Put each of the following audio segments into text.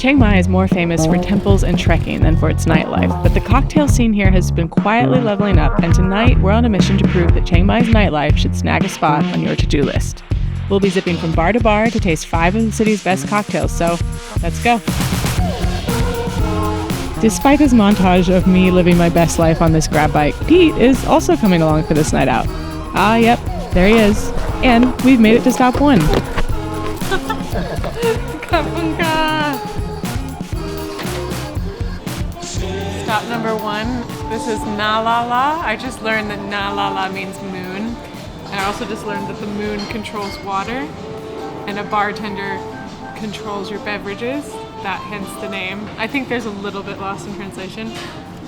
Chiang Mai is more famous for temples and trekking than for its nightlife, but the cocktail scene here has been quietly leveling up, and tonight we're on a mission to prove that Chiang Mai's nightlife should snag a spot on your to-do list. We'll be zipping from bar to bar to taste 5 of the city's best cocktails, so let's go. Despite this montage of me living my best life on this grab bike, Pete is also coming along for this night out. Ah, yep, there he is. And we've made it to stop 1. Stop number 1. This is Nalanla. I just learned that Nalanla means moon. And I also just learned that the moon controls water and a bartender controls your beverages. That hence the name. I think there's a little bit lost in translation.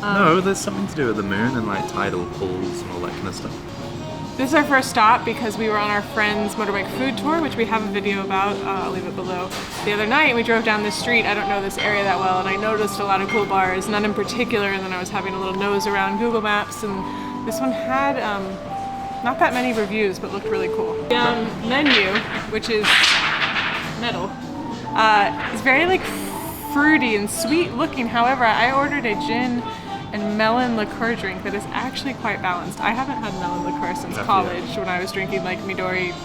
No, there's something to do with the moon and like tidal pools and all that kind of stuff. This is our first stop because we were on our friend's motorbike food tour, which we have a video about, I'll leave it below, the other night. We drove down this street. I don't know this area that well, and I noticed a lot of cool bars, none in particular, and then I was having a little nose around Google Maps, and this one had not that many reviews, but looked really cool. The menu, which is metal, is very like fruity and sweet looking. However, I ordered a gin and melon liqueur drink that is actually quite balanced. I haven't had melon liqueur since college when I was drinking like Midori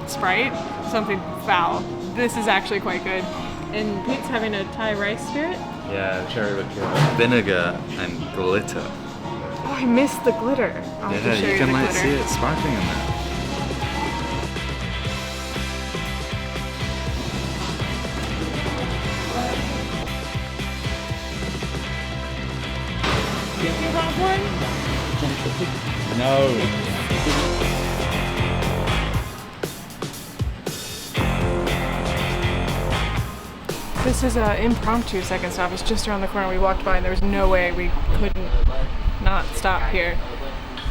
Sprite, something foul. This is actually quite good. And Pete's having a Thai rice spirit. Yeah, cherry liqueur, vinegar and glitter. Oh, I missed the glitter. I'll have to show You can the like glitter. see it sparkling in there. You want one? No. This is an impromptu second stop. It's just around the corner. We walked by and there was no way we couldn't not stop here.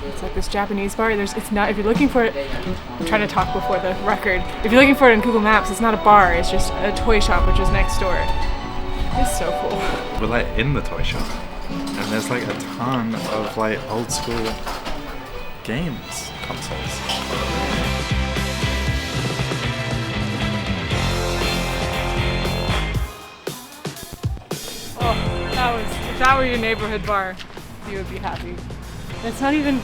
It's like this Japanese bar. It's not, if you're looking for it, I'm trying to talk before the record. If you're looking for it in Google Maps, it's not a bar, it's just a toy shop which is next door. It's so cool. We're like in the toy shop. And there's like a ton of like old school games consoles. Oh, if that were your neighborhood bar, you would be happy. It's not even,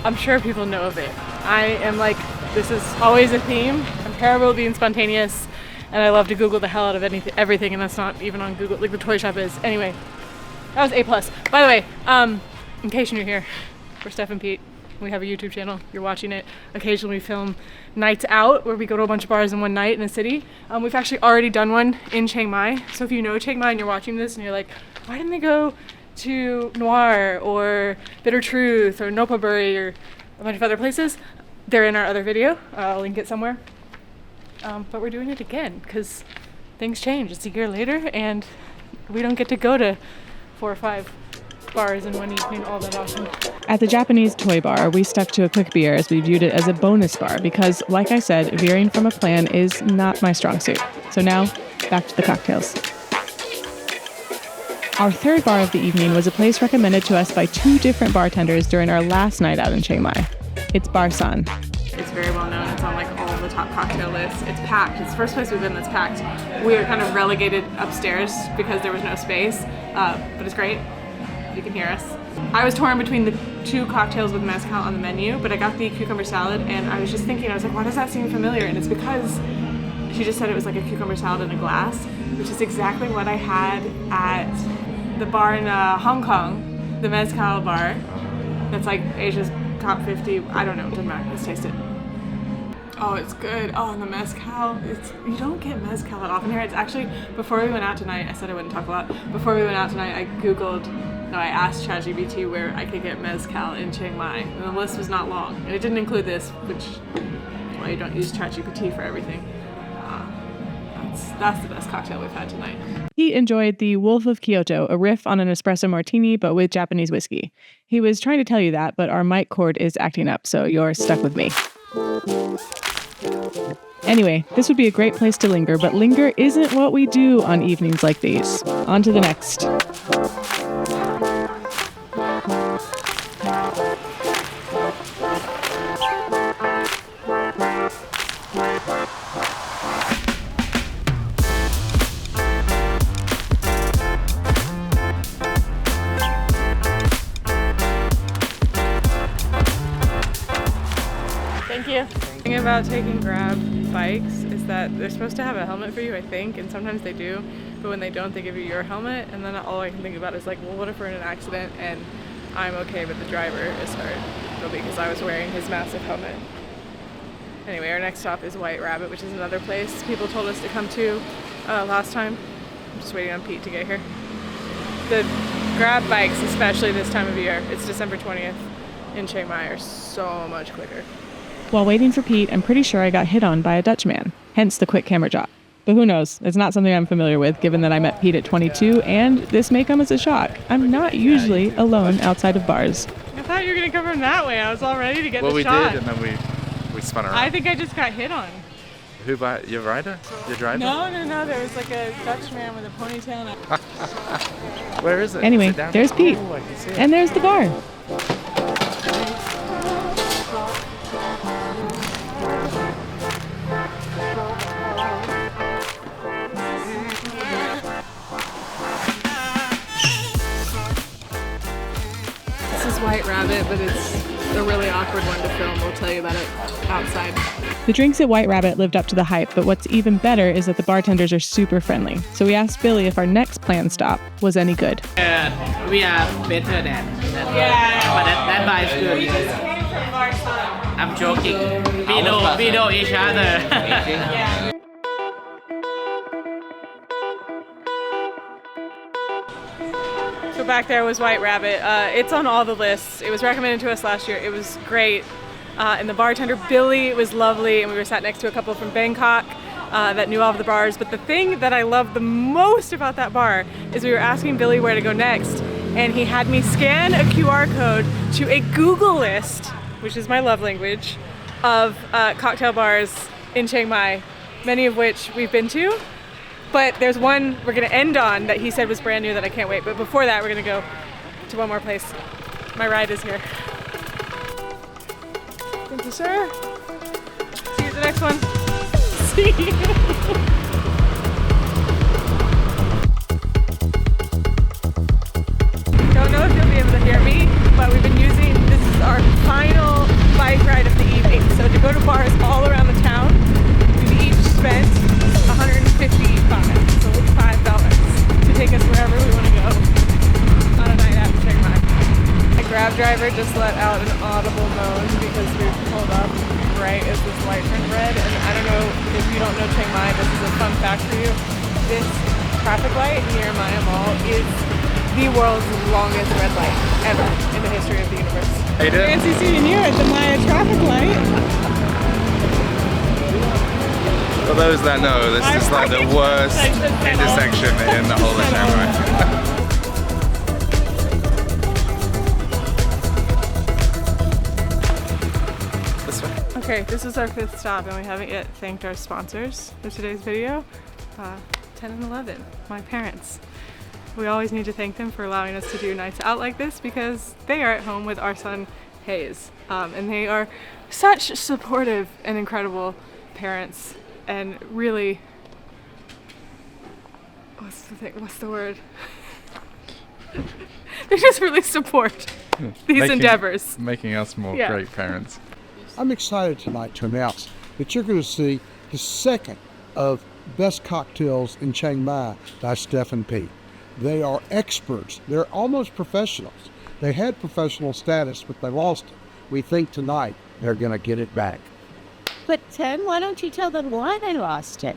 I'm sure people know of it. I am like, this is always a theme. I'm terrible at being spontaneous, and I love to Google the hell out of everything, and that's not even on Google, like the toy shop is. Anyway, that was A+. By the way, in case you're new here, we're Steph and Pete. We have a YouTube channel. You're watching it. Occasionally we film nights out where we go to a bunch of bars in one night in a city. We've actually already done one in Chiang Mai. So if you know Chiang Mai and you're watching this and you're like, why didn't they go to Noir or Bitter Truth or Nopaburi or a bunch of other places? They're in our other video. I'll link it somewhere. But we're doing it again because things change. It's a year later and we don't get to go to 4 or 5 bars in one evening all that often. At the Japanese toy bar, we stuck to a quick beer as we viewed it as a bonus bar because, like I said, veering from a plan is not my strong suit. So now, back to the cocktails. Our third bar of the evening was a place recommended to us by 2 different bartenders during our last night out in Chiang Mai. It's Bar San. It's very well known. It's on like all the top cocktail lists. It's packed. It's the first place we've been that's packed. We were kind of relegated upstairs because there was no space, but it's great. You can hear us. I was torn between the 2 cocktails with mezcal on the menu, but I got the cucumber salad and I was just thinking, I was like, why does that seem familiar? And it's because she just said it was like a cucumber salad in a glass, which is exactly what I had at the bar in Hong Kong, the mezcal bar. That's like Asia's top 50. I don't know, it doesn't matter. Let's taste it. Oh, it's good. Oh, and the mezcal, you don't get mezcal that often here. It's actually, before we went out tonight, I said I wouldn't talk a lot. Before we went out tonight, I asked ChatGPT where I could get mezcal in Chiang Mai, and the list was not long. And it didn't include this, which, well, you don't use ChatGPT for everything. That's the best cocktail we've had tonight. He enjoyed the Wolf of Kyoto, a riff on an espresso martini, but with Japanese whiskey. He was trying to tell you that, but our mic cord is acting up, so you're stuck with me. Anyway, this would be a great place to linger, but linger isn't what we do on evenings like these. On to the next. about taking Grab bikes is that they're supposed to have a helmet for you, I think, and sometimes they do, but when they don't, they give you your helmet, and then all I can think about is like, well, what if we're in an accident and I'm okay, but the driver is hurt? It'll be because I was wearing his massive helmet. Anyway, our next stop is White Rabbit, which is another place people told us to come to last time. I'm just waiting on Pete to get here. The Grab bikes, especially this time of year, it's December 20th in Chiang Mai, are so much quicker. While waiting for Pete, I'm pretty sure I got hit on by a Dutch man, hence the quick camera drop. But who knows? It's not something I'm familiar with, given that I met Pete at 22, and this may come as a shock. I'm not usually alone outside of bars. I thought you were going to come from that way. I was all ready to get the shot. Well, we did, and then we spun around. I think I just got hit on. Who by your rider? Your driver? No. There was like a Dutch man with a ponytail. Where is it? Anyway, Is it down? there's Pete. Oh, I can see it. And there's the bar. This is White Rabbit, but it's a really awkward one to film. We'll tell you about it outside. The drinks at White Rabbit lived up to the hype, but what's even better is that the bartenders are super friendly. So we asked Billy if our next planned stop was any good. We are better than that. Yeah. But that bar is good. We just came from Barcelona. I'm joking. We know each other. Yeah. So back there was White Rabbit. It's on all the lists. It was recommended to us last year. It was great. And the bartender, Billy, was lovely. And we were sat next to a couple from Bangkok that knew all of the bars. But the thing that I loved the most about that bar is we were asking Billy where to go next. And he had me scan a QR code to a Google list, which is my love language, of cocktail bars in Chiang Mai, many of which we've been to. But there's one we're gonna end on that he said was brand new that I can't wait. But before that, we're gonna go to one more place. My ride is here. Thank you, sir. See you at the next one. See you. Don't know if you'll be able to hear me, but we've been using, this is our final bike ride of the evening. So to go to bars all around the town, we've each spent $155, so $5 to take us wherever we want to go on a night out in Chiang Mai. A Grab driver just let out an audible moan because we pulled up right as this light turned red. And I don't know if you don't know Chiang Mai, this is a fun fact for you. This traffic light near Maya Mall is the world's longest red light ever in the history of the universe. Hey, Fancy seeing you at the Maya traffic light. For those that know, this is like the worst intersection in the whole of Chiang Mai. This way. Okay, this is our 5th stop and we haven't yet thanked our sponsors for today's video. 10 and 11, my parents. We always need to thank them for allowing us to do nights out like this because they are at home with our son Hayes. And they are such supportive and incredible parents. And really, what's the word? They just really support these endeavors. Making us more great parents. I'm excited tonight to announce that you're going to see the second of Best Cocktails in Chiang Mai by Steph and Pete. They are experts. They're almost professionals. They had professional status, but they lost it. We think tonight they're going to get it back. But 10, why don't you tell them why they lost it?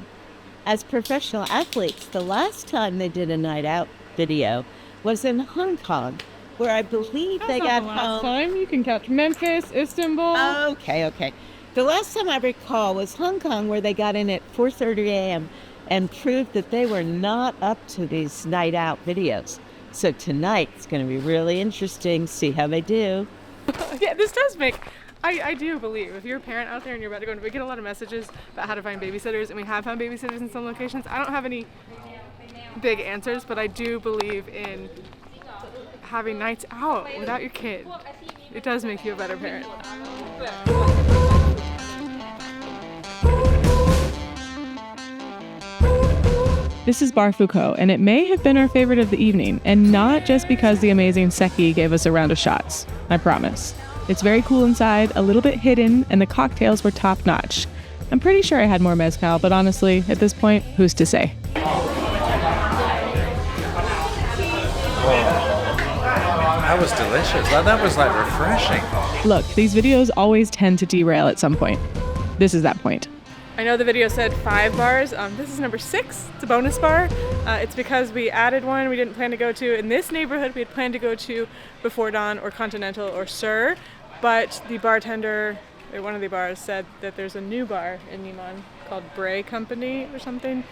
As professional athletes, the last time they did a night out video was in Hong Kong, where I believe they got home. Time you can catch Memphis, Istanbul. Okay. The last time I recall was Hong Kong, where they got in at 4:30 a.m. and proved that they were not up to these night out videos. So tonight it's going to be really interesting. See how they do. Yeah, this does make. I do believe if you're a parent out there and you're about to go, we get a lot of messages about how to find babysitters, and we have found babysitters in some locations. I don't have any big answers, but I do believe in having nights out without your kid. It does make you a better parent. This is Bar Foucault, and it may have been our favorite of the evening, and not just because the amazing Seki gave us a round of shots, I promise. It's very cool inside, a little bit hidden, and the cocktails were top notch. I'm pretty sure I had more mezcal, but honestly, at this point, who's to say? That was delicious. That was like refreshing. Look, these videos always tend to derail at some point. This is that point. I know the video said 5 bars. This is number 6. It's a bonus bar. It's because we added one we didn't plan to go to in this neighborhood. We had planned to go to Before Dawn or Continental or Sir, but the bartender at one of the bars said that there's a new bar in Neiman called Bray Company or something.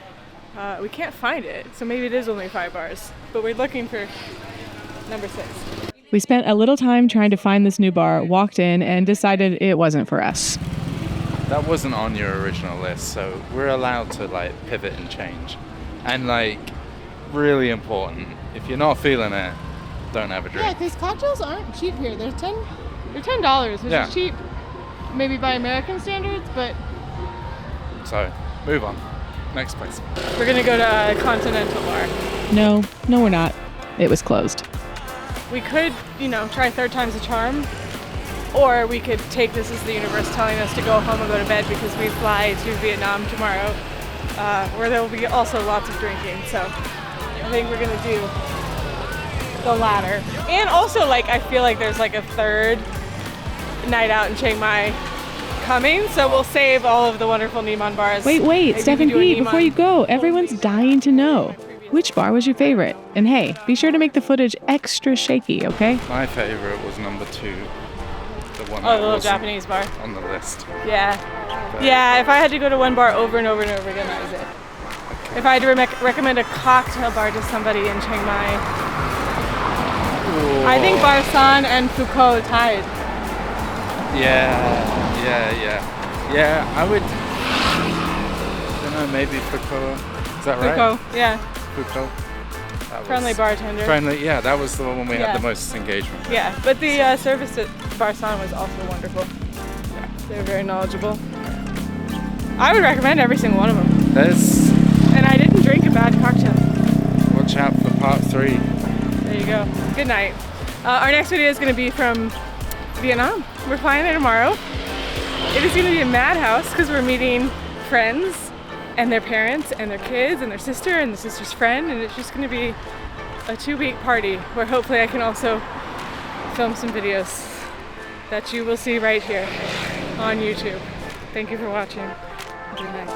We can't find it, so maybe it is only 5 bars, but we're looking for number 6. We spent a little time trying to find this new bar, walked in, and decided it wasn't for us. That wasn't on your original list, so we're allowed to like pivot and change. And like, really important, if you're not feeling it, don't have a drink. Yeah, because cocktails aren't cheap here. They're $10, which is cheap, maybe by American standards, but... So, move on. Next place. We're gonna go to a Continental bar. No, we're not. It was closed. We could, try third time's a charm, or we could take this as the universe telling us to go home and go to bed because we fly to Vietnam tomorrow, where there will be also lots of drinking. So I think we're gonna do the latter. And also, I feel like there's a third night out in Chiang Mai coming, so we'll save all of the wonderful Neiman bars. Wait, Maybe Stephen we do a P., Neiman. before you go, everyone's dying to know. Which bar was your favorite? And hey, be sure to make the footage extra shaky, okay? My favorite was number 2. The one Oh, that the little wasn't Japanese bar. on the list. Yeah. Yeah, if I had to go to one bar over and over and over again, that was it. If I had to recommend a cocktail bar to somebody in Chiang Mai, I think Barsan and Foucault tied. Yeah, I would, I don't know, maybe Foucault. Is that right? Foucault, yeah. Foucault. That Friendly was bartender. Friendly, yeah, that was the one we Yeah. had the most engagement with. Yeah, but the service at Barsan was also wonderful. Yeah. They were very knowledgeable. I would recommend every single one of them. And I didn't drink a bad cocktail. Watch out for part 3. There you go. Good night. Our next video is going to be from Vietnam. We're flying there tomorrow. It is going to be a madhouse because we're meeting friends and their parents and their kids and their sister and the sister's friend, and it's just going to be a 2-week party where hopefully I can also film some videos that you will see right here on YouTube. Thank you for watching. Good night.